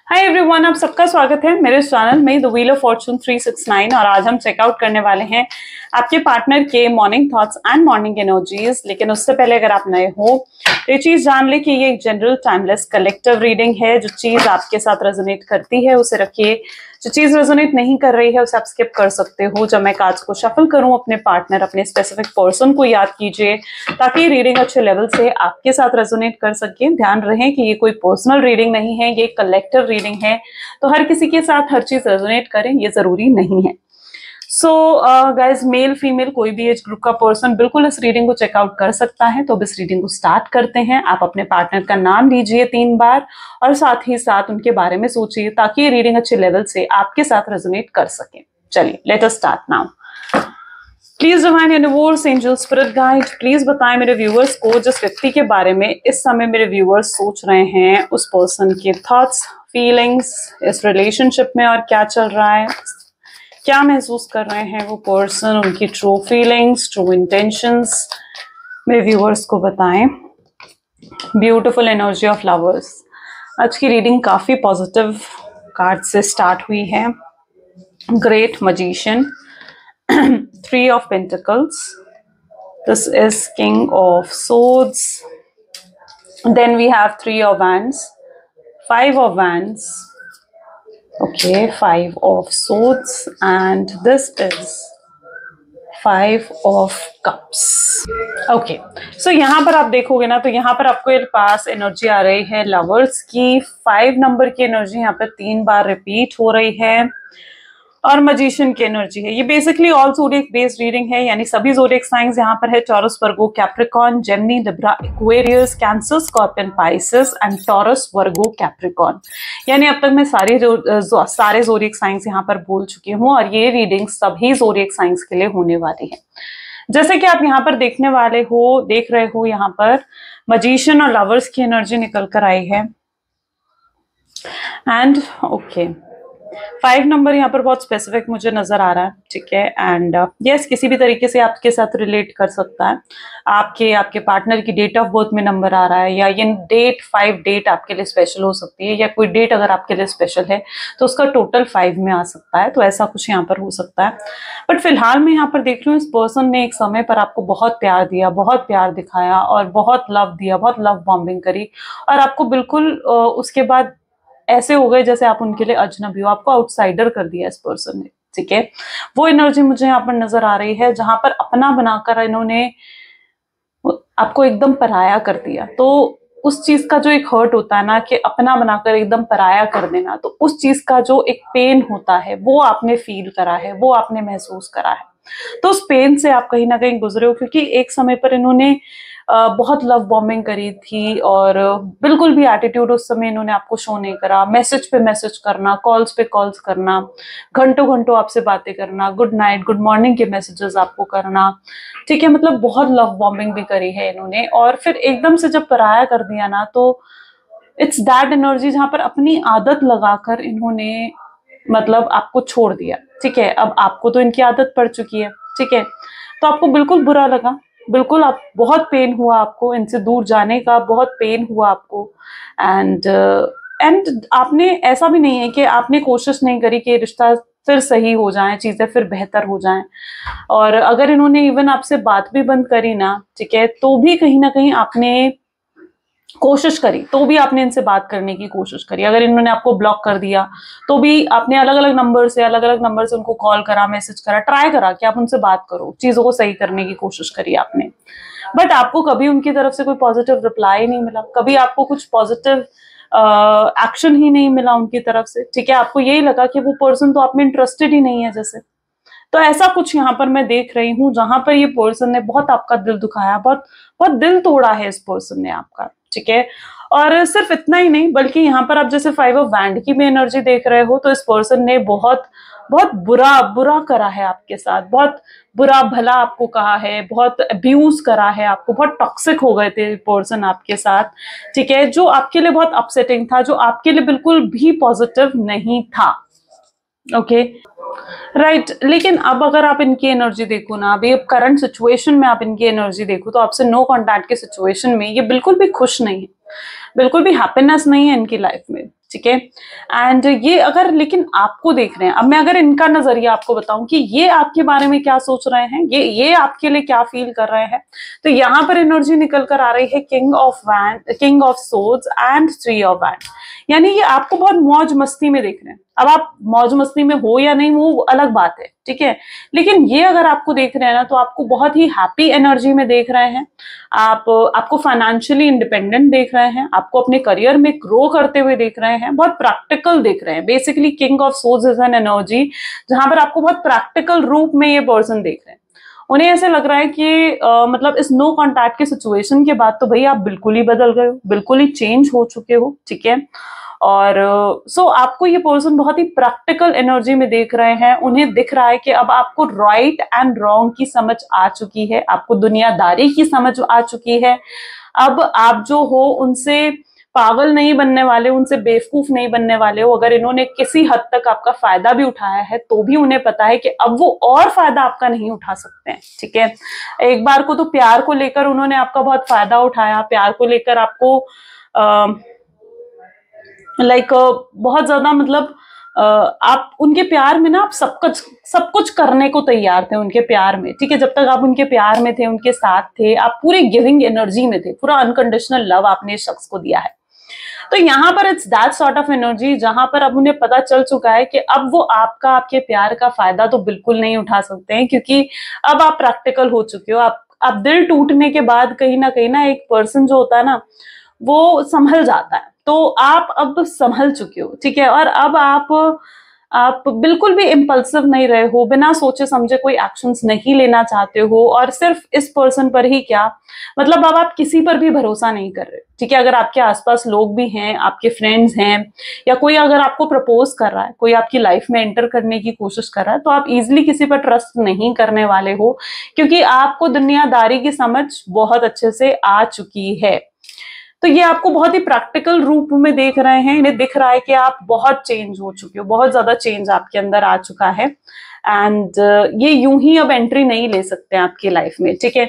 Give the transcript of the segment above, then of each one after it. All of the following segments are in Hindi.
हाय एवरीवन, आप सबका स्वागत है मेरे चैनल में द व्हील ऑफ फॉर्चून 369। और आज हम चेकआउट करने वाले हैं आपके पार्टनर के morning thoughts and morning energies. लेकिन उससे पहले अगर आप नए हो तो ये चीज जान ले कि ये एक जनरल टाइमलेस कलेक्टिव रीडिंग है। जो चीज आपके साथ रेजोनेट करती है उसे रखिए, जो चीज रेजोनेट नहीं कर रही है उसे आप स्किप कर सकते हो। जब मैं कार्ड्स को शफल करूं, अपने पार्टनर, अपने स्पेसिफिक पर्सन को याद कीजिए ताकि रीडिंग अच्छे लेवल से आपके साथ रेजोनेट कर सके। ध्यान रहे कि ये कोई पर्सनल रीडिंग नहीं है, ये कलेक्टिव रीडिंग है, तो हर किसी के साथ हर चीज रेजोनेट करें ये जरूरी नहीं है। सो गाइज, मेल फीमेल कोई भी एज ग्रुप का पर्सन बिल्कुल इस रीडिंग को चेकआउट कर सकता है। तो अब इस रीडिंग को स्टार्ट करते हैं। आप अपने पार्टनर का नाम लीजिए 3 बार और साथ ही साथ उनके बारे में सोचिए ताकि ये रीडिंग अच्छे लेवल से आपके साथ रेजोनेट कर सके। चलिए, let us start now. Please divine universe, angel, spirit guide, please बताएं मेरे व्यूअर्स को जिस व्यक्ति के बारे में इस समय मेरे व्यूअर्स सोच रहे हैं, उस पर्सन के थॉट्स, फीलिंग्स इस रिलेशनशिप में और क्या चल रहा है, क्या महसूस कर रहे हैं वो पर्सन, उनकी ट्रू फीलिंग्स, ट्रू इंटेंशंस मेरे व्यूअर्स को बताएं। Beautiful energy of lovers. आज की रीडिंग काफी पॉजिटिव कार्ड से स्टार्ट हुई है। Great magician, 3 of Pentacles. This is King of Swords. Then we have 3 of Wands, 5 of Wands. Okay, 5 of Swords, and this is 5 of Cups. Okay, so यहाँ पर आप देखोगे ना तो यहाँ पर आपको एक पास एनर्जी आ रही है लवर्स की। 5 नंबर की एनर्जी यहाँ पर 3 बार रिपीट हो रही है और मजिशियन की एनर्जी है। ये basically all zodiac based reading है, यानी सभी ज़ोडिएक साइंस यहाँ पर है। Taurus, Virgo, Capricorn, Gemini, Libra, Aquarius, cancer, scorpion, Pisces and taurus, Virgo, Capricorn. यानी अब तक मैं सारे ज़ोडिएक साइंस यहाँ पर बोल चुकी हूँ और ये रीडिंग सभी ज़ोडिएक साइंस के लिए होने वाली है। जैसे कि आप यहाँ पर देख रहे हो यहाँ पर मजिशियन और लवर्स की एनर्जी निकल कर आई है। एंड ओके, 5 नंबर यहाँ पर बहुत स्पेसिफिक मुझे नजर आ रहा है, ठीक है। एंड यस, किसी भी तरीके से आपके साथ रिलेट कर सकता है। आपके पार्टनर की डेट ऑफ बर्थ में नंबर आ रहा है, या ये डेट 5 डेट आपके लिए स्पेशल हो सकती है, या कोई डेट अगर आपके लिए स्पेशल है तो उसका टोटल 5 में आ सकता है। तो ऐसा कुछ यहाँ पर हो सकता है। बट फिलहाल मैं यहाँ पर देख रही हूँ इस पर्सन ने एक समय पर आपको बहुत प्यार दिया, बहुत प्यार दिखाया और बहुत लव दिया, बहुत लव बॉम्बिंग करी, और आपको बिल्कुल उसके बाद ऐसे हो गए जैसे आप उनके लिए अजनबी हो, आपको आउटसाइडर कर दिया इस पर्सन ने, ठीक है। वो एनर्जी मुझे यहाँ पर नजर आ रही है जहां पर अपना बनाकर इन्होंने आपको एकदम पराया कर दिया। तो उस चीज का जो एक हर्ट होता है ना, कि अपना बनाकर एकदम पराया कर देना, तो उस चीज का जो एक पेन होता है वो आपने फील करा है, वो आपने महसूस करा है। तो उस पेन से आप कहीं ना कहीं गुजरे हो, क्योंकि एक समय पर इन्होंने बहुत लव बॉम्बिंग करी थी और बिल्कुल भी एटीट्यूड उस समय इन्होंने आपको शो नहीं करा। मैसेज पे मैसेज करना, कॉल्स पे कॉल्स करना, घंटों घंटों आपसे बातें करना, गुड नाइट, गुड मॉर्निंग के मैसेजेस आपको करना, ठीक है। मतलब बहुत लव बॉम्बिंग भी करी है इन्होंने, और फिर एकदम से जब पराया कर दिया ना, तो इट्स दैट एनर्जी जहां पर अपनी आदत लगाकर इन्होंने मतलब आपको छोड़ दिया, ठीक है। अब आपको तो इनकी आदत पड़ चुकी है, ठीक है। तो आपको बिल्कुल बुरा लगा, बिल्कुल आप बहुत पेन हुआ, आपको इनसे दूर जाने का बहुत पेन हुआ आपको। एंड आपने ऐसा भी नहीं है कि आपने कोशिश नहीं करी कि रिश्ता फिर सही हो जाए, चीजें फिर बेहतर हो जाएं। और अगर इन्होंने इवन आपसे बात भी बंद करी ना, ठीक है, तो भी कहीं ना कहीं आपने कोशिश करी, तो भी आपने इनसे बात करने की कोशिश करी। अगर इन्होंने आपको ब्लॉक कर दिया तो भी आपने अलग अलग नंबर से उनको कॉल करा, मैसेज करा, ट्राई करा कि आप उनसे बात करो, चीजों को सही करने की कोशिश करी आपने। बट आपको कभी उनकी तरफ से कोई पॉजिटिव रिप्लाई नहीं मिला, कभी आपको कुछ पॉजिटिव एक्शन ही नहीं मिला उनकी तरफ से, ठीक है। आपको यही लगा कि वो पर्सन तो आप में इंटरेस्टेड ही नहीं है जैसे। तो ऐसा कुछ यहाँ पर मैं देख रही हूँ जहां पर ये पर्सन ने बहुत आपका दिल दुखाया, बहुत बहुत दिल तोड़ा है इस पर्सन ने आपका, ठीक है। और सिर्फ इतना ही नहीं, बल्कि यहाँ पर आप जैसे 5 ऑफ वैंड की भी एनर्जी देख रहे हो, तो इस पर्सन ने बहुत बहुत बुरा करा है आपके साथ, बहुत बुरा भला आपको कहा है, बहुत अब्यूज करा है आपको, बहुत टॉक्सिक हो गए थे पर्सन आपके साथ, ठीक है। जो आपके लिए बहुत अपसेटिंग था, जो आपके लिए बिल्कुल भी पॉजिटिव नहीं था, ओके, राइट। लेकिन अब अगर आप इनकी एनर्जी देखो ना, अभी अब करंट सिचुएशन में आप इनकी एनर्जी देखो, तो आपसे नो कांटेक्ट की सिचुएशन में ये बिल्कुल भी खुश नहीं है, बिल्कुल भी हैप्पीनेस नहीं है इनकी लाइफ में, ठीक है। एंड ये अगर लेकिन आपको देख रहे हैं, अब मैं अगर इनका नजरिया आपको बताऊं कि ये आपके बारे में क्या सोच रहे हैं, ये आपके लिए क्या फील कर रहे हैं, तो यहाँ पर एनर्जी निकल कर आ रही है king of swords and 3 of wand. यानी ये आपको बहुत मौज मस्ती में देख रहे हैं। अब आप मौज मस्ती में हो या नहीं वो अलग बात है, ठीक है, लेकिन ये अगर आपको देख रहे हैं ना तो आपको बहुत ही हैप्पी एनर्जी में देख रहे हैं। आपको फाइनेंशियली इंडिपेंडेंट देख रहे हैं, आपको अपने करियर में ग्रो करते हुए देख रहे हैं, बहुत प्रैक्टिकल देख रहे हैं। Basically king of swords is an energy जहां पर आपको बहुत प्रैक्टिकल रूप में ये पर्सन देख रहे हैं। उन्हें ऐसे लग रहा है कि मतलब इस नो कॉन्टैक्ट की सिचुएशन के बाद तो भाई आप बिल्कुल ही बदल गए हो, बिल्कुल ही चेंज हो चुके हो, ठीक है। और सो आपको ये पर्सन बहुत ही प्रैक्टिकल एनर्जी में देख रहे हैं। उन्हें दिख रहा है कि अब आपको राइट एंड रॉन्ग की समझ आ चुकी है, आपको दुनियादारी की समझ आ चुकी है। अब आप जो हो उनसे पागल नहीं बनने वाले, उनसे बेवकूफ नहीं बनने वाले हो। अगर इन्होंने किसी हद तक आपका फायदा भी उठाया है तो भी उन्हें पता है कि अब वो और फायदा आपका नहीं उठा सकते हैं, ठीक है। एक बार को तो प्यार को लेकर उन्होंने आपका बहुत फायदा उठाया, प्यार को लेकर आपको बहुत ज्यादा मतलब आप उनके प्यार में ना आप सब कुछ करने को तैयार थे उनके प्यार में, ठीक है। जब तक आप उनके प्यार में थे, उनके साथ थे, आप पूरे गिविंग एनर्जी में थे, पूरा अनकंडीशनल लव आपने इस शख्स को दिया है। तो यहाँ पर it's that sort of energy जहां पर अब उन्हें पता चल चुका है कि अब वो आपके प्यार का फायदा तो बिल्कुल नहीं उठा सकते हैं, क्योंकि अब आप प्रैक्टिकल हो चुके हो। आप दिल टूटने के बाद कहीं ना एक पर्सन जो होता है ना वो संभल जाता है, तो आप अब संभल चुके हो, ठीक है। और अब आप बिल्कुल भी इम्पल्सिव नहीं रहे हो, बिना सोचे समझे कोई एक्शंस नहीं लेना चाहते हो, और सिर्फ इस पर्सन पर ही क्या मतलब अब आप किसी पर भी भरोसा नहीं कर रहे, ठीक है। अगर आपके आसपास लोग भी हैं, आपके फ्रेंड्स हैं, या कोई अगर आपको प्रपोज कर रहा है, कोई आपकी लाइफ में एंटर करने की कोशिश कर रहा है, तो आप इजिली किसी पर ट्रस्ट नहीं करने वाले हो, क्योंकि आपको दुनियादारी की समझ बहुत अच्छे से आ चुकी है। तो ये आपको बहुत ही प्रैक्टिकल रूप में देख रहे हैं। इन्हें दिख रहा है कि आप बहुत चेंज हो चुके हो, बहुत ज्यादा चेंज आपके अंदर आ चुका है। एंड ये यूं ही अब एंट्री नहीं ले सकते हैं आपकी लाइफ में, ठीक है।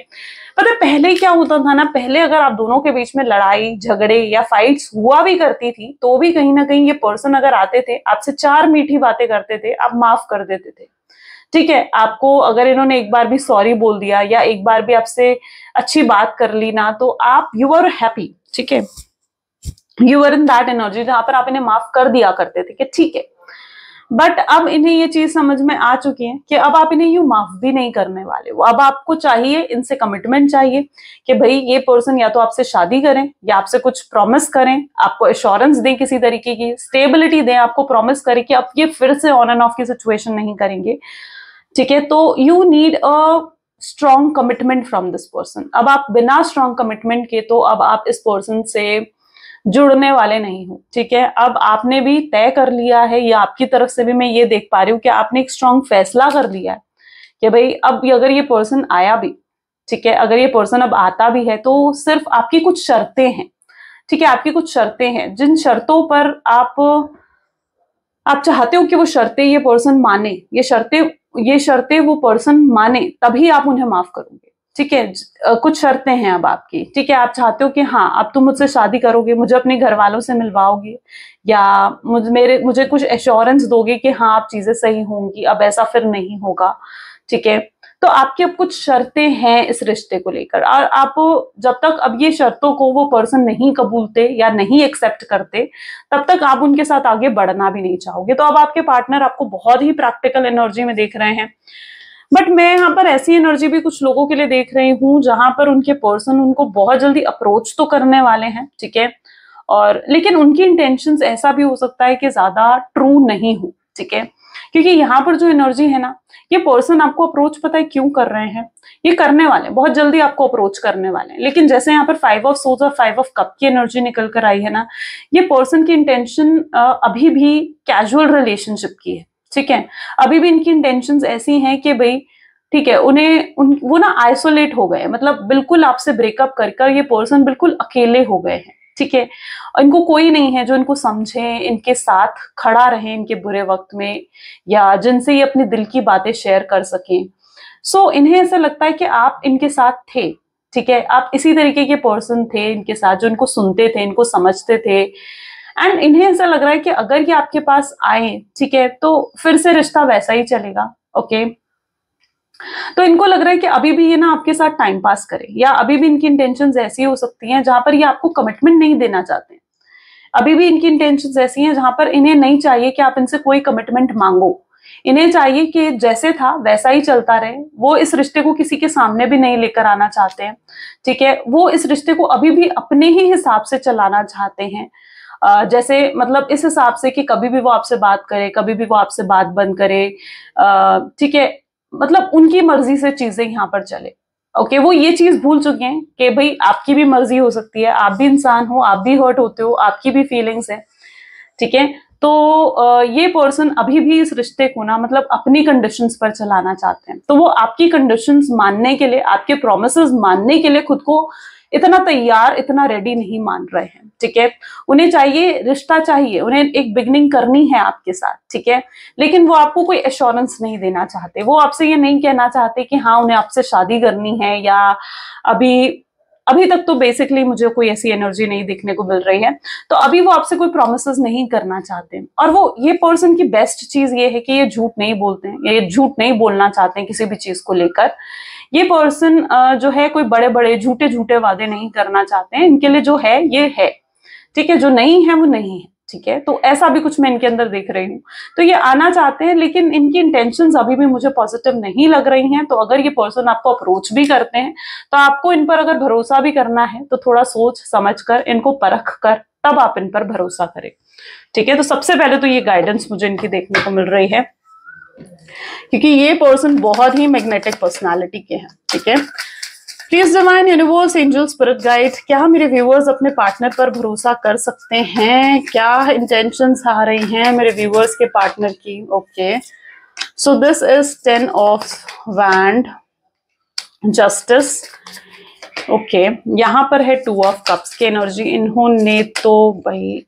पता है पहले क्या होता था ना, पहले अगर आप दोनों के बीच में लड़ाई झगड़े या फाइट्स हुआ भी करती थी तो भी कहीं ना कहीं ये पर्सन अगर आते थे, आपसे 4 मीठी बातें करते थे, आप माफ कर देते थे, ठीक है। आपको अगर इन्होंने एक बार भी सॉरी बोल दिया या एक बार भी आपसे अच्छी बात कर ली ना, तो आप यू आर हैप्पी, ठीक है। You are in that energy जहां पर आप इन्हें माफ कर दिया करते थे कि ठीक है। बट अब इन्हें ये चीज समझ में आ चुकी है कि अब आप इन्हें यूं माफ भी नहीं करने वाले हो। अब आपको चाहिए, इनसे कमिटमेंट चाहिए कि भाई ये पर्सन या तो आपसे शादी करें या आपसे कुछ प्रॉमिस करें, आपको एश्योरेंस दें, किसी तरीके की स्टेबिलिटी दें, आपको प्रॉमिस करें कि अब ये फिर से ऑन एंड ऑफ की सिचुएशन नहीं करेंगे, ठीक है। तो you need a strong commitment from this person. अब आप बिना स्ट्रॉन्ग कमिटमेंट के तो अब आप इस पर्सन से जुड़ने वाले नहीं हो, ठीक है। अब आपने भी तय कर लिया है, या आपकी तरफ से भी मैं ये देख पा रही हूँ कि आपने एक स्ट्रॉन्ग फैसला कर लिया है कि भाई अब अगर ये पर्सन आया भी, ठीक है, अगर ये पर्सन अब आता भी है तो सिर्फ आपकी कुछ शर्तें हैं, ठीक है। आपकी कुछ शर्तें हैं, जिन शर्तों पर आप चाहते हो कि वो शर्तें ये पर्सन माने, ये शर्तें वो पर्सन माने, तभी आप उन्हें माफ करोगे, ठीक है। कुछ शर्तें हैं अब आपकी, ठीक है। आप चाहते हो कि हाँ अब तुम मुझसे शादी करोगे, मुझे अपने घर वालों से मिलवाओगे, या मुझे कुछ एश्योरेंस दोगे कि हाँ अब चीजें सही होंगी, अब ऐसा फिर नहीं होगा, ठीक है। तो आपकी अब कुछ शर्तें हैं इस रिश्ते को लेकर, और आप जब तक अब ये शर्तों को वो पर्सन नहीं कबूलते या नहीं एक्सेप्ट करते, तब तक आप उनके साथ आगे बढ़ना भी नहीं चाहोगे। तो अब आपके पार्टनर आपको बहुत ही प्रैक्टिकल एनर्जी में देख रहे हैं। बट मैं यहाँ पर ऐसी एनर्जी भी कुछ लोगों के लिए देख रही हूँ जहां पर उनके पर्सन उनको बहुत जल्दी अप्रोच तो करने वाले हैं, ठीक है। और लेकिन उनकी इंटेंशंस ऐसा भी हो सकता है कि ज्यादा ट्रू नहीं हो, ठीक है। क्योंकि यहाँ पर जो एनर्जी है ना, ये पर्सन आपको अप्रोच पता है क्यों कर रहे हैं, ये करने वाले हैं, बहुत जल्दी आपको अप्रोच करने वाले हैं। लेकिन जैसे यहाँ पर 5 ऑफ सोर्ड्स और 5 ऑफ कप की एनर्जी निकल कर आई है ना, ये पर्सन की इंटेंशन अभी भी कैजुअल रिलेशनशिप की है, ठीक है। अभी भी इनकी इंटेंशंस ऐसी हैं कि भाई ठीक है, वो ना आइसोलेट हो गए, मतलब बिल्कुल आपसे ब्रेकअप कर ये पर्सन बिल्कुल अकेले हो गए हैं, ठीक है। इनको कोई नहीं है जो इनको समझे, इनके साथ खड़ा रहे इनके बुरे वक्त में, या जिनसे ये अपने दिल की बातें शेयर कर सकें। सो इन्हें ऐसा लगता है कि आप इनके साथ थे, ठीक है। आप इसी तरीके के पर्सन थे इनके साथ, जो इनको सुनते थे, इनको समझते थे, एंड इन्हें ऐसा लग रहा है कि अगर ये आपके पास आए, ठीक है, तो फिर से रिश्ता वैसा ही चलेगा। ओके, तो इनको लग रहा है कि अभी भी ये ना आपके साथ टाइम पास करे, या अभी भी इनकी इंटेंशंस ऐसी हो सकती हैं जहां पर ये आपको कमिटमेंट नहीं देना चाहते। अभी भी इनकी इंटेंशंस ऐसी हैं जहां पर इन्हें नहीं चाहिए कि आप इनसे कोई कमिटमेंट मांगो। इन्हें चाहिए कि जैसे था वैसा ही चलता रहे। वो इस रिश्ते को किसी के सामने भी नहीं लेकर आना चाहते हैं, ठीक है। वो इस रिश्ते को अभी भी अपने ही हिसाब से चलाना चाहते हैं। जैसे मतलब इस हिसाब से कि कभी भी वो आपसे बात करे, कभी भी वो आपसे बात बंद करे, ठीक है, मतलब उनकी मर्जी से चीजें यहाँ पर चले। ओके, वो ये चीज भूल चुके हैं कि भाई आपकी भी मर्जी हो सकती है, आप भी इंसान हो, आप भी हर्ट होते हो, आपकी भी फीलिंग्स है, ठीक है। तो ये पर्सन अभी भी इस रिश्ते को ना मतलब अपनी कंडीशंस पर चलाना चाहते हैं। तो वो आपकी कंडीशंस मानने के लिए, आपके प्रोमिसेस मानने के लिए खुद को इतना तैयार, इतना रेडी नहीं मान रहे हैं, ठीक है। उन्हें चाहिए, रिश्ता चाहिए, उन्हें एक बिगनिंग करनी है आपके साथ, ठीक है, लेकिन वो आपको कोई एश्योरेंस नहीं देना चाहते। वो आपसे ये नहीं कहना चाहते कि हाँ उन्हें आपसे शादी करनी है, या अभी तक तो बेसिकली मुझे कोई ऐसी एनर्जी नहीं दिखने को मिल रही है। तो अभी वो आपसे कोई प्रोमिसेस नहीं करना चाहते। और वो ये पर्सन की बेस्ट चीज ये है कि ये झूठ नहीं बोलते हैं, या ये झूठ नहीं बोलना चाहते हैं किसी भी चीज को लेकर। ये पर्सन जो है कोई बड़े बड़े झूठे झूठे वादे नहीं करना चाहते हैं। इनके लिए जो है ये है, ठीक है, जो नहीं है वो नहीं है, ठीक है। तो ऐसा भी कुछ मैं इनके अंदर देख रही हूँ। तो ये आना चाहते हैं, लेकिन इनकी इंटेंशंस अभी भी मुझे पॉजिटिव नहीं लग रही हैं। तो अगर ये पर्सन आपको अप्रोच भी करते हैं, तो आपको इन पर अगर भरोसा भी करना है तो थोड़ा सोच समझ कर, इनको परख कर, तब आप इन पर भरोसा करें, ठीक है। तो सबसे पहले तो ये गाइडेंस मुझे इनकी देखने को मिल रही है, क्योंकि ये पर्सन बहुत ही मैग्नेटिक पर्सनालिटी के हैं, ठीक है। Please divine universe, angel, spirit guide, क्या मेरे व्यूअर्स अपने पार्टनर पर भरोसा कर सकते हैं? क्या इंटेंशंस आ रही हैं मेरे व्यूअर्स के पार्टनर की? Okay, so this is 10 of wand, justice. Okay, यहाँ पर है 2 ऑफ कप्स की एनर्जी। इन्होंने तो भाई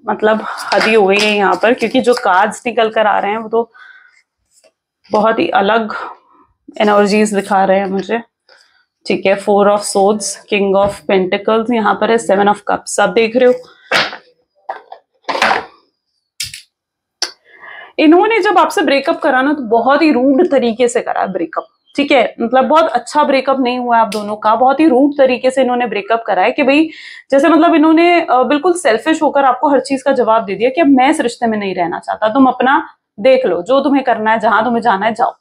मतलब हद ही हो गई है यहाँ पर, क्योंकि जो कार्ड्स निकल कर आ रहे हैं वो तो बहुत ही अलग एनर्जीज दिखा रहे हैं मुझे, ठीक है। 4 of swords, king of pentacles, यहाँ पर है 7 ऑफ कप्स। आप देख रहे हो इन्होंने जब आपसे ब्रेकअप करा ना, तो बहुत ही रूड तरीके से करा ब्रेकअप, ठीक है। मतलब बहुत अच्छा ब्रेकअप नहीं हुआ आप दोनों का, बहुत ही रूड तरीके से इन्होंने ब्रेकअप करा है कि भाई जैसे मतलब इन्होंने बिल्कुल सेल्फिश होकर आपको हर चीज का जवाब दे दिया कि अब मैं इस रिश्ते में नहीं रहना चाहता, तुम अपना देख लो, जो तुम्हें करना है, जहां तुम्हें जाना है जाओ,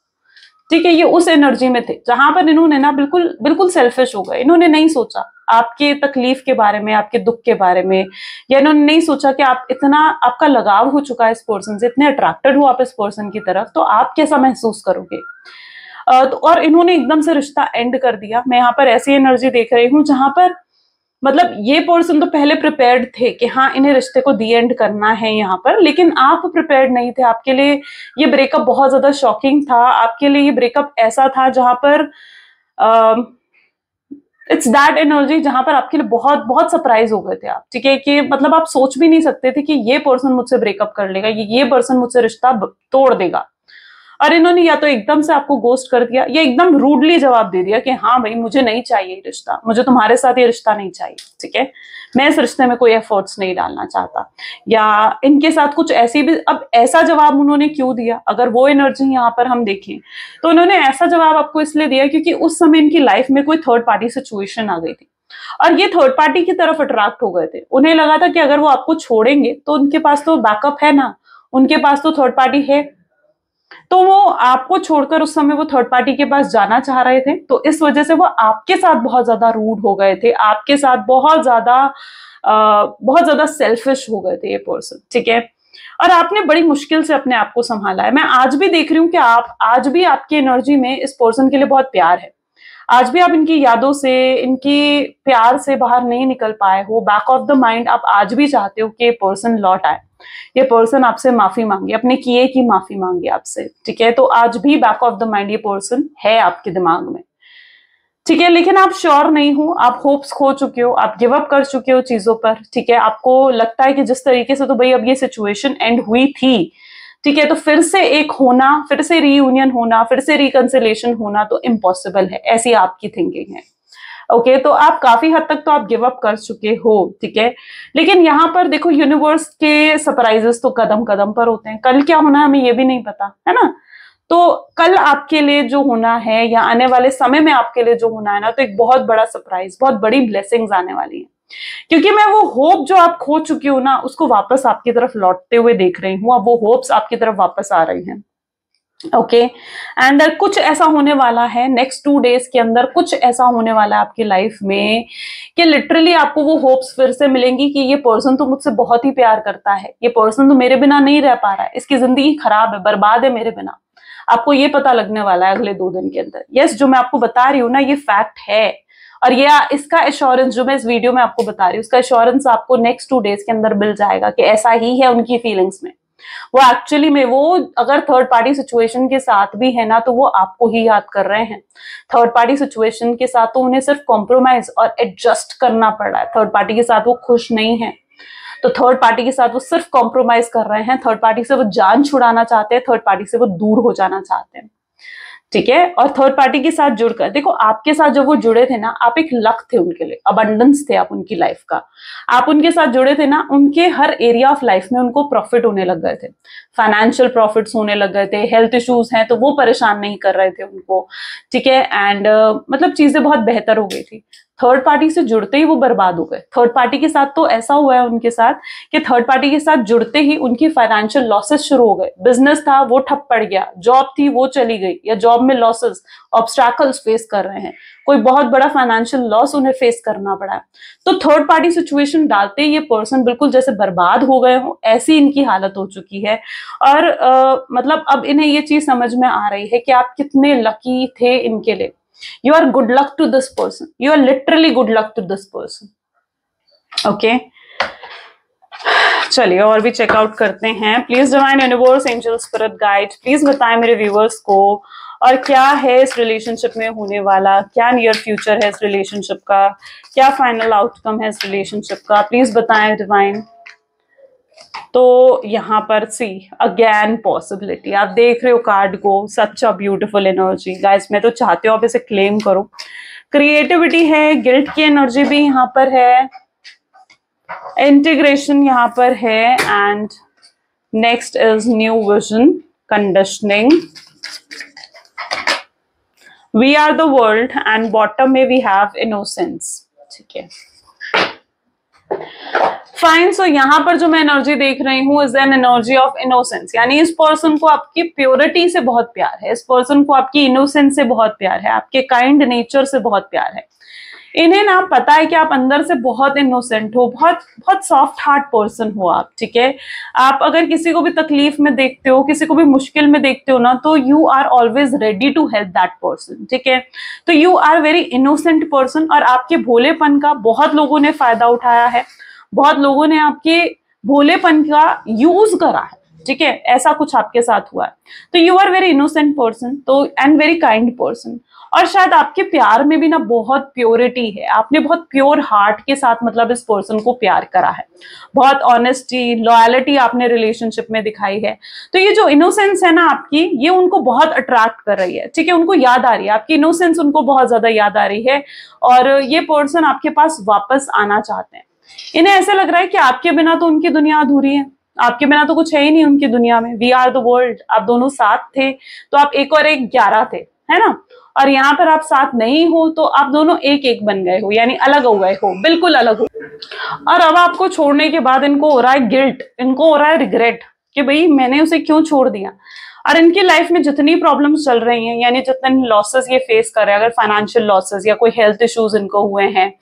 ठीक है। ये उस एनर्जी में थे जहां पर इन्होंने ना बिल्कुल बिल्कुल सेल्फिश हो गए। इन्होंने नहीं सोचा आपके तकलीफ के बारे में, आपके दुख के बारे में, या इन्होंने नहीं सोचा कि आप इतना, आपका लगाव हो चुका है इस पर्सन से, इतने अट्रैक्टेड हो आप इस पर्सन की तरफ, तो आप कैसा महसूस करोगे। और इन्होंने एकदम से रिश्ता एंड कर दिया। मैं यहाँ पर ऐसी एनर्जी देख रही हूँ जहां पर मतलब ये पर्सन तो पहले प्रिपेयर्ड थे कि हाँ इन्हें रिश्ते को दी एंड करना है यहाँ पर, लेकिन आप प्रिपेयर्ड नहीं थे। आपके लिए ये ब्रेकअप बहुत ज्यादा शॉकिंग था। आपके लिए ये ब्रेकअप ऐसा था जहां पर इट्स दैट एनर्जी जहां पर आपके लिए बहुत बहुत सरप्राइज हो गए थे आप, ठीक है, कि मतलब आप सोच भी नहीं सकते थे कि ये पर्सन मुझसे ब्रेकअप कर लेगा, ये पर्सन मुझसे रिश्ता तोड़ देगा। और इन्होंने या तो एकदम से आपको गोस्ट कर दिया, या एकदम रूडली जवाब दे दिया कि हाँ भाई मुझे नहीं चाहिए रिश्ता, मुझे तुम्हारे साथ ये रिश्ता नहीं चाहिए, ठीक है, मैं इस रिश्ते में कोई एफर्ट्स नहीं डालना चाहता। या इनके साथ कुछ ऐसी भी, अब ऐसा जवाब उन्होंने क्यों दिया, अगर वो एनर्जी यहाँ पर हम देखें तो उन्होंने ऐसा जवाब आपको इसलिए दिया क्योंकि उस समय इनकी लाइफ में कोई थर्ड पार्टी सिचुएशन आ गई थी, और ये थर्ड पार्टी की तरफ अट्रैक्ट हो गए थे। उन्हें लगा था कि अगर वो आपको छोड़ेंगे तो उनके पास तो बैकअप है ना, उनके पास तो थर्ड पार्टी है, तो वो आपको छोड़कर उस समय वो थर्ड पार्टी के पास जाना चाह रहे थे। तो इस वजह से वो आपके साथ बहुत ज्यादा रूड हो गए थे, आपके साथ बहुत ज्यादा सेल्फिश हो गए थे ये पर्सन, ठीक है। और आपने बड़ी मुश्किल से अपने आप को संभाला है। मैं आज भी देख रही हूँ कि आप आज भी, आपकी एनर्जी में इस पर्सन के लिए बहुत प्यार है। आज भी आप इनकी यादों से, इनकी प्यार से बाहर नहीं निकल पाए हो। बैक ऑफ द माइंड आप आज भी चाहते हो कि ये पर्सन लौट आए, ये पर्सन आपसे माफी मांगे, अपने किए की माफी मांगे आपसे, ठीक है। तो आज भी बैक ऑफ द माइंड ये पर्सन है आपके दिमाग में, ठीक है। लेकिन आप श्योर नहीं हो, आप होप्स खो चुके हो, आप गिव अप कर चुके हो चीजों पर, ठीक है। आपको लगता है कि जिस तरीके से तो भाई अब ये सिचुएशन एंड हुई थी, ठीक है, तो फिर से एक होना, फिर से रीयूनियन होना, फिर से रिकंसिलेशन होना तो इम्पॉसिबल है, ऐसी आपकी थिंकिंग है। ओके तो आप काफी हद तक तो आप गिव अप कर चुके हो, ठीक है। लेकिन यहाँ पर देखो यूनिवर्स के सरप्राइजेस तो कदम कदम पर होते हैं। कल क्या होना है हमें ये भी नहीं पता, है ना। तो कल आपके लिए जो होना है या आने वाले समय में आपके लिए जो होना है ना, तो एक बहुत बड़ा सरप्राइज, बहुत बड़ी ब्लेसिंग्स आने वाली है। क्योंकि मैं वो होप जो आप खो चुकी हो ना, उसको वापस आपकी तरफ लौटते हुए देख रही हूँ। अब वो होप्स आपकी तरफ वापस आ रही हैं। ओके एंड कुछ ऐसा होने वाला है नेक्स्ट 2 डेज के अंदर, कुछ ऐसा होने वाला है आपकी लाइफ में कि लिटरली आपको वो होप्स फिर से मिलेंगी कि ये पर्सन तो मुझसे बहुत ही प्यार करता है, ये पर्सन तो मेरे बिना नहीं रह पा रहा है, इसकी जिंदगी खराब है, बर्बाद है मेरे बिना। आपको ये पता लगने वाला है अगले 2 दिन के अंदर। यस, जो मैं आपको बता रही हूँ ना, ये फैक्ट है। और ये इसका एश्योरेंस जो मैं इस वीडियो में आपको बता रही हूँ, उसका एश्योरेंस आपको नेक्स्ट 2 डेज के अंदर मिल जाएगा कि ऐसा ही है उनकी फीलिंग्स में। वो एक्चुअली में वो अगर थर्ड पार्टी सिचुएशन के साथ भी है ना, तो वो आपको ही याद कर रहे हैं। थर्ड पार्टी सिचुएशन के साथ तो उन्हें सिर्फ कॉम्प्रोमाइज और एडजस्ट करना पड़ रहा है। थर्ड पार्टी के साथ वो खुश नहीं है, तो थर्ड पार्टी के साथ वो सिर्फ कॉम्प्रोमाइज कर रहे हैं। थर्ड पार्टी से वो जान छुड़ाना चाहते हैं, थर्ड पार्टी से वो दूर हो जाना चाहते हैं, ठीक है। और थर्ड पार्टी के साथ जुड़कर देखो, आपके साथ जब वो जुड़े थे ना, आप एक लक थे उनके लिए, अबंडेंस थे आप उनकी लाइफ का। आप उनके साथ जुड़े थे ना, उनके हर एरिया ऑफ लाइफ में उनको प्रॉफिट होने लग गए थे, फाइनेंशियल प्रॉफिट्स होने लग गए थे। हेल्थ इश्यूज हैं तो वो परेशान नहीं कर रहे थे उनको, ठीक है। एंड मतलब चीजें बहुत बेहतर हो गई थी। थर्ड पार्टी से जुड़ते ही वो बर्बाद हो गए। थर्ड पार्टी के साथ तो ऐसा हुआ है उनके साथ कि थर्ड पार्टी के साथ जुड़ते ही उनकी फाइनेंशियल लॉसेस शुरू हो गए। बिजनेस था वो ठप पड़ गया, जॉब थी वो चली गई, या जॉब में लॉसेस, ऑब्स्टैकल्स फेस कर रहे हैं, कोई बहुत बड़ा फाइनेंशियल लॉस उन्हें फेस करना पड़ा है। तो थर्ड पार्टी सिचुएशन डालते ही ये पर्सन बिल्कुल जैसे बर्बाद हो गए हो, ऐसी इनकी हालत हो चुकी है। और मतलब अब इन्हें ये चीज समझ में आ रही है कि आप कितने लकी थे इनके लिए। You are good luck to this person. You are literally good luck to this person. Okay. चलिए और भी चेकआउट करते हैं। Please divine universe, angel, spirit guide, please बताएं मेरे व्यूवर्स को और क्या है इस रिलेशनशिप में होने वाला, क्या नियर फ्यूचर है इस रिलेशनशिप का, क्या फाइनल आउटकम है इस रिलेशनशिप का, प्लीज बताएं डिवाइन। तो यहाँ पर सी अगेन पॉसिबिलिटी, आप देख रहे हो कार्ड को, सच अ ब्यूटीफुल एनर्जी गाइस। मैं तो चाहती हूँ आप इसे क्लेम करो। क्रिएटिविटी है, गिल्ट की एनर्जी भी यहाँ पर है, इंटीग्रेशन यहाँ पर है, and next is new vision, conditioning, we are the world, and bottom में वी हैव इनोसेंस, ठीक है। फाइन। सो यहाँ पर जो मैं एनर्जी देख रही हूँ is an energy of innocence, यानी इस पर्सन को आपकी प्योरिटी से बहुत प्यार है, इस पर्सन को आपकी इनोसेंस से बहुत प्यार है, आपके काइंड नेचर से बहुत प्यार है। इन्हें ना पता है कि आप अंदर से बहुत इनोसेंट हो, बहुत बहुत सॉफ्ट हार्ट पर्सन हो आप, ठीक है। आप अगर किसी को भी तकलीफ में देखते हो, किसी को भी मुश्किल में देखते हो ना, तो you are always ready to help that person, ठीक है। तो you are very innocent person, और आपके भोलेपन का बहुत लोगों ने फायदा उठाया है, बहुत लोगों ने आपके भोलेपन का यूज करा है, ठीक है। ऐसा कुछ आपके साथ हुआ है। तो you are very innocent person, तो एंड वेरी काइंड पर्सन, और शायद आपके प्यार में भी ना बहुत प्योरिटी है। आपने बहुत प्योर हार्ट के साथ मतलब इस पर्सन को प्यार करा है, बहुत ऑनेस्टी, लॉयलिटी आपने रिलेशनशिप में दिखाई है। तो ये जो इनोसेंस है ना आपकी, ये उनको बहुत अट्रैक्ट कर रही है, ठीक है। उनको याद आ रही है आपकी इनोसेंस, उनको बहुत ज्यादा याद आ रही है, और ये पर्सन आपके पास वापस आना चाहते हैं। इन्हें ऐसे लग रहा है कि आपके बिना तो उनकी दुनिया अधूरी है, आपके बिना तो कुछ है ही नहीं उनकी दुनिया में। वी आर द वर्ल्ड, आप दोनों साथ थे तो आप 1 और 1 11 थे, है ना। और यहाँ पर आप साथ नहीं हो तो आप दोनों 1 1 बन गए हो, यानी अलग हो गए हो, बिल्कुल अलग हो। और अब आपको छोड़ने के बाद इनको हो रहा है गिल्ट, इनको हो रहा है रिग्रेट कि भाई मैंने उसे क्यों छोड़ दिया। और इनकी लाइफ में जितनी प्रॉब्लम्स चल रही हैं, यानी जितने लॉसेस ये फेस कर रहे हैं, अगर फाइनेंशियल लॉसेस या कोई हेल्थ इश्यूज इनको हुए हैं,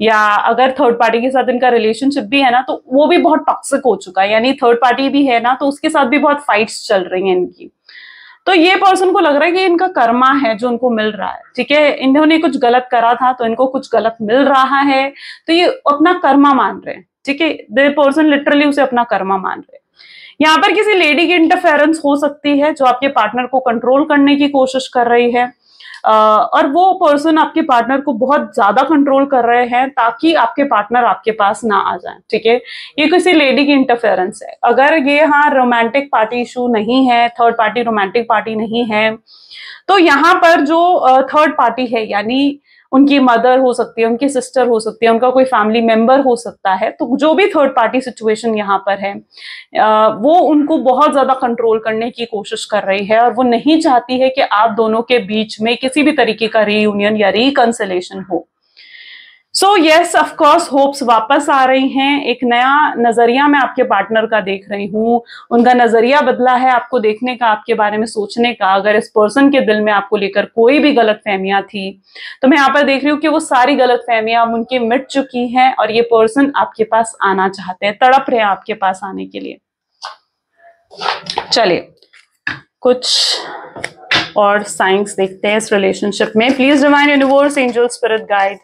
या अगर थर्ड पार्टी के साथ इनका रिलेशनशिप भी है ना, तो वो भी बहुत टॉक्सिक हो चुका है, यानी थर्ड पार्टी भी है ना, तो उसके साथ भी बहुत फाइट्स चल रही हैं इनकी। तो ये पर्सन को लग रहा है कि इनका कर्मा है जो उनको मिल रहा है, ठीक है। इन्होंने कुछ गलत करा था तो इनको कुछ गलत मिल रहा है, तो ये अपना कर्मा मान रहे हैं, ठीक है। द पर्सन लिटरली उसे अपना कर्मा मान रहे हैं। यहाँ पर किसी लेडी की इंटरफेरेंस हो सकती है जो आपके पार्टनर को कंट्रोल करने की कोशिश कर रही है, और वो पर्सन आपके पार्टनर को बहुत ज्यादा कंट्रोल कर रहे हैं ताकि आपके पार्टनर आपके पास ना आ जाए, ठीक है। ये किसी लेडी की इंटरफेरेंस है। अगर ये हाँ रोमांटिक पार्टी इशू नहीं है, थर्ड पार्टी रोमांटिक पार्टी नहीं है, तो यहाँ पर जो थर्ड पार्टी है, यानी उनकी मदर हो सकती है, उनकी सिस्टर हो सकती है, उनका कोई फैमिली मेंबर हो सकता है। तो जो भी थर्ड पार्टी सिचुएशन यहाँ पर है वो उनको बहुत ज्यादा कंट्रोल करने की कोशिश कर रही है और वो नहीं चाहती है कि आप दोनों के बीच में किसी भी तरीके का रीयूनियन या रिकंसिलेशन हो। So yes, of course hopes वापस आ रही हैं। एक नया नजरिया मैं आपके पार्टनर का देख रही हूँ, उनका नजरिया बदला है आपको देखने का, आपके बारे में सोचने का। अगर इस पर्सन के दिल में आपको लेकर कोई भी गलतफहमियां थी तो मैं यहाँ पर देख रही हूँ कि वो सारी गलतफहमियां अब उनकी मिट चुकी हैं और ये पर्सन आपके पास आना चाहते हैं, तड़प रहे हैं आपके पास आने के लिए। चलिए कुछ और साइंस देखते हैं इस रिलेशनशिप में। Please divine universe, angel, spirit guide,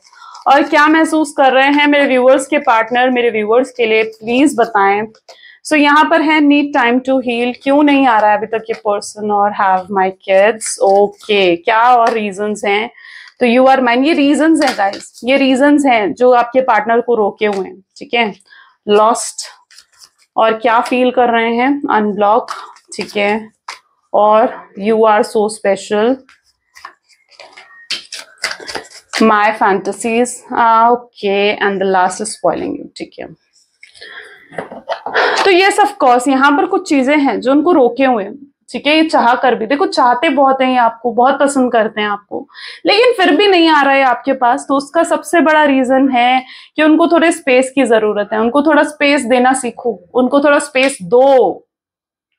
और क्या महसूस कर रहे हैं मेरे व्यूअर्स के पार्टनर मेरे व्यूअर्स के लिए, प्लीज बताएं। सो यहाँ पर है नीड टाइम टू हील, क्यों नहीं आ रहा है अभी तक ये पर्सन, और हैव माय किड्स। ओके, क्या और रीजंस हैं? तो यू आर माइन, ये रीजंस हैं गाइस, ये रीजंस हैं जो आपके पार्टनर को रोके हुए हैं, ठीक है। लॉस्ट, और क्या फील कर रहे हैं? अनब्लॉक, ठीक है, और you are so special, my fantasies, okay, and the last is spoiling you, ठीक है। तो यस ऑफ कोर्स यहाँ पर कुछ चीजें हैं जो उनको रोके हुए हैं, ठीक है। ये चाह कर भी, देखो चाहते बहुत हैं, आपको बहुत पसंद करते हैं आपको, लेकिन फिर भी नहीं आ रहा है आपके पास। तो उसका सबसे बड़ा रीजन है कि उनको थोड़े स्पेस की जरूरत है। उनको थोड़ा स्पेस देना सीखो, उनको थोड़ा स्पेस दो,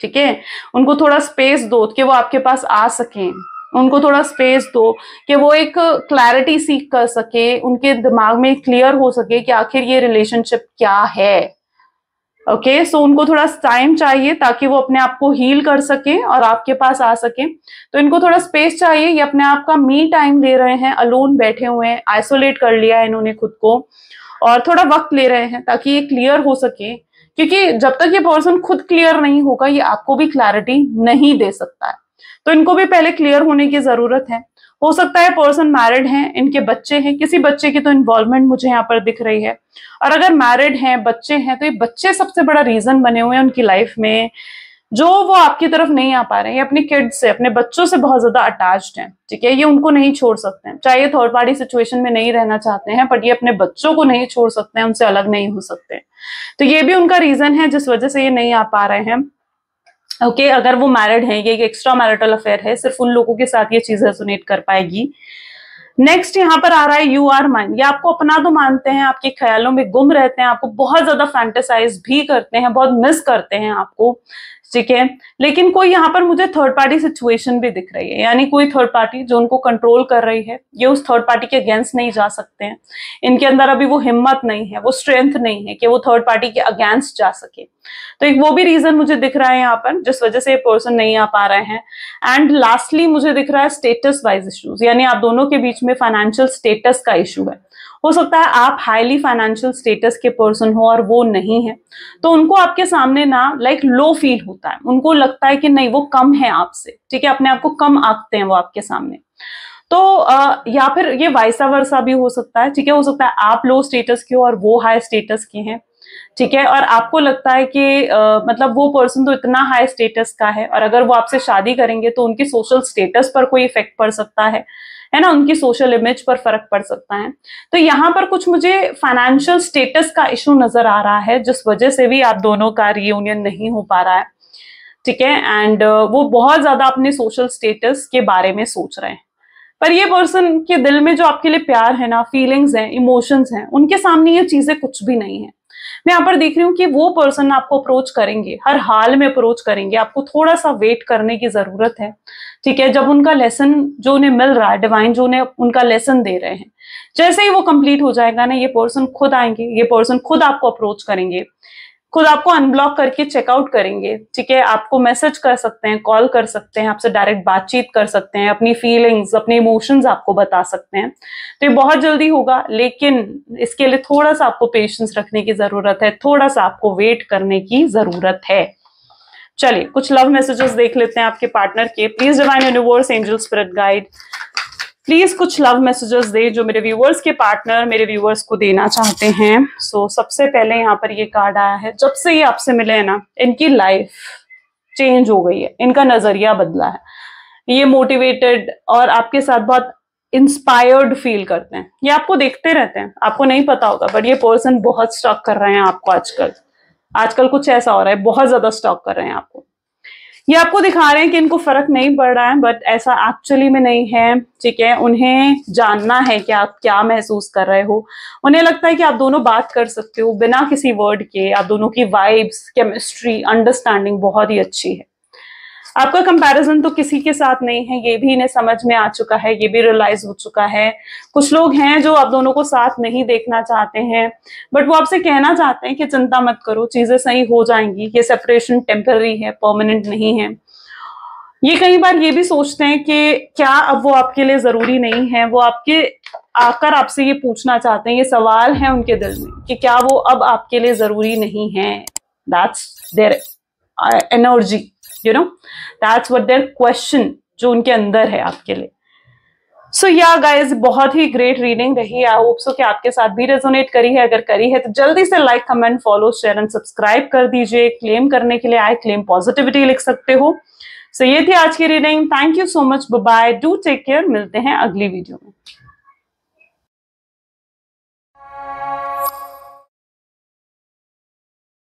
ठीक है। उनको थोड़ा स्पेस दो कि वो आपके पास आ सकें, उनको थोड़ा स्पेस दो कि वो एक क्लैरिटी सीख कर सके, उनके दिमाग में क्लियर हो सके कि आखिर ये रिलेशनशिप क्या है। ओके, सो उनको थोड़ा टाइम चाहिए ताकि वो अपने आप को हील कर सके और आपके पास आ सके। तो इनको थोड़ा स्पेस चाहिए, ये अपने आप का मी टाइम ले रहे हैं, अलोन बैठे हुए हैं, आइसोलेट कर लिया है इन्होंने खुद को, और थोड़ा वक्त ले रहे हैं ताकि ये क्लियर हो सके। क्योंकि जब तक ये पर्सन खुद क्लियर नहीं होगा ये आपको भी क्लैरिटी नहीं दे सकता है। तो इनको भी पहले क्लियर होने की जरूरत है। हो सकता है पर्सन मैरिड हैं, इनके बच्चे हैं, किसी बच्चे की तो इन्वॉल्वमेंट मुझे यहाँ पर दिख रही है। और अगर मैरिड हैं, बच्चे हैं, तो ये बच्चे सबसे बड़ा रीजन बने हुए हैं उनकी लाइफ में, जो वो आपकी तरफ नहीं आ पा रहे हैं। ये अपने किड्स से, अपने बच्चों से बहुत ज्यादा अटैच्ड हैं, ठीक है। ये उनको नहीं छोड़ सकते हैं, चाहे ये थर्ड पार्टी सिचुएशन में नहीं रहना चाहते हैं, बट ये अपने बच्चों को नहीं छोड़ सकते हैं, उनसे अलग नहीं हो सकते। तो ये भी उनका रीजन है जिस वजह से ये नहीं आ पा रहे हैं। ओके, अगर वो मैरिड हैं, ये एक एक्स्ट्रा मैरिटल अफेयर है, सिर्फ उन लोगों के साथ ये चीज रेजोनेट कर पाएगी। नेक्स्ट यहाँ पर आ रहा है यू आर माइन। ये आपको अपना तो मानते हैं, आपके ख्यालों में गुम रहते हैं, आपको बहुत ज्यादा फैंटेसाइज भी करते हैं, बहुत मिस करते हैं आपको, ठीक है। लेकिन कोई यहाँ पर मुझे थर्ड पार्टी सिचुएशन भी दिख रही है, यानी कोई थर्ड पार्टी जो उनको कंट्रोल कर रही है। ये उस थर्ड पार्टी के अगेंस्ट नहीं जा सकते हैं, इनके अंदर अभी वो हिम्मत नहीं है, वो स्ट्रेंथ नहीं है कि वो थर्ड पार्टी के अगेंस्ट जा सके। तो एक वो भी रीजन मुझे दिख रहा है यहाँ पर जिस वजह से ये पर्सन नहीं आ पा रहे हैं। एंड लास्टली मुझे दिख रहा है स्टेटस वाइज इश्यूज, यानी आप दोनों के बीच में फाइनेंशियल स्टेटस का इशू है। हो सकता है आप हाईली फाइनेंशियल स्टेटस के पर्सन हो और वो नहीं है, तो उनको आपके सामने ना लाइक लो फील होता है, उनको लगता है कि नहीं वो कम है आपसे, ठीक है, अपने आप को कम आंकते हैं वो आपके सामने। तो या फिर ये वाइसा वर्सा भी हो सकता है, ठीक है। हो सकता है आप लो स्टेटस के हो और वो हाई स्टेटस के हैं, ठीक है, और आपको लगता है कि मतलब वो पर्सन तो इतना हाई स्टेटस का है और अगर वो आपसे शादी करेंगे तो उनकी सोशल स्टेटस पर कोई इफेक्ट पड़ सकता है ना, उनकी सोशल इमेज पर फर्क पड़ सकता है। तो यहाँ पर कुछ मुझे फाइनेंशियल स्टेटस का इशू नजर आ रहा है जिस वजह से भी आप दोनों का रियूनियन नहीं हो पा रहा है, ठीक है। एंड वो बहुत ज्यादा अपने सोशल स्टेटस के बारे में सोच रहे हैं, पर ये पर्सन के दिल में जो आपके लिए प्यार है ना, फीलिंग्स हैं, इमोशंस हैं, उनके सामने ये चीजें कुछ भी नहीं है। मैं यहाँ पर देख रही हूँ कि वो पर्सन आपको अप्रोच करेंगे, हर हाल में अप्रोच करेंगे, आपको थोड़ा सा वेट करने की जरूरत है, ठीक है। जब उनका लेसन जो उन्हें मिल रहा है, डिवाइन जो उन्हें उनका लेसन दे रहे हैं, जैसे ही वो कंप्लीट हो जाएगा ना, ये पर्सन खुद आएंगे, ये पर्सन खुद आपको अप्रोच करेंगे, खुद आपको अनब्लॉक करके चेकआउट करेंगे, ठीक है। आपको मैसेज कर सकते हैं, कॉल कर सकते हैं, आपसे डायरेक्ट बातचीत कर सकते हैं, अपनी फीलिंग्स, अपने इमोशंस आपको बता सकते हैं। तो ये बहुत जल्दी होगा, लेकिन इसके लिए थोड़ा सा आपको पेशेंस रखने की जरूरत है, थोड़ा सा आपको वेट करने की जरूरत है। चलिए कुछ लव मैसेजेस देख लेते हैं आपके पार्टनर के। Please divine universe, angel, spirit guide, please कुछ लव मैसेजेस दे जो मेरे व्यूअर्स के पार्टनर मेरे व्यूअर्स को देना चाहते हैं। सबसे पहले यहाँ पर ये कार्ड आया है, जब से ये आपसे मिले हैं ना, इनकी लाइफ चेंज हो गई है, इनका नजरिया बदला है, ये मोटिवेटेड और आपके साथ बहुत इंस्पायर्ड फील करते हैं। ये आपको देखते रहते हैं, आपको नहीं पता होगा, बट ये पर्सन बहुत स्टॉक कर रहे हैं आपको आजकल कुछ ऐसा हो रहा है, बहुत ज्यादा स्टॉक कर रहे हैं आपको। ये आपको दिखा रहे हैं कि इनको फर्क नहीं पड़ रहा है, बट ऐसा एक्चुअली में नहीं है, ठीक है। उन्हें जानना है कि आप क्या महसूस कर रहे हो। उन्हें लगता है कि आप दोनों बात कर सकते हो बिना किसी वर्ड के। आप दोनों की वाइब्स, केमिस्ट्री, अंडरस्टैंडिंग बहुत ही अच्छी है। आपका कंपैरिजन तो किसी के साथ नहीं है, ये भी इन्हें समझ में आ चुका है, ये भी रियलाइज हो चुका है। कुछ लोग हैं जो आप दोनों को साथ नहीं देखना चाहते हैं, बट वो आपसे कहना चाहते हैं कि चिंता मत करो, चीजें सही हो जाएंगी, ये सेपरेशन टेम्पररी है, परमानेंट नहीं है। ये कई बार ये भी सोचते हैं कि क्या अब वो आपके लिए जरूरी नहीं है। वो आपके आकर आपसे ये पूछना चाहते हैं, ये सवाल है उनके दिल में कि क्या वो अब आपके लिए जरूरी नहीं है। That's their energy, you know, that's what their question जो उनके अंदर है आपके लिए। सो या गाइज, बहुत ही ग्रेट रीडिंग रही। आई होप सो कि आपके साथ भी रेजोनेट करी है। अगर करी है तो जल्दी से like, comment, follow, share and subscribe कर दीजिए। क्लेम करने के लिए आई क्लेम पॉजिटिविटी लिख सकते हो। सो ये थी आज की reading. Thank you so much, bye bye, do take care. मिलते हैं अगली वीडियो में।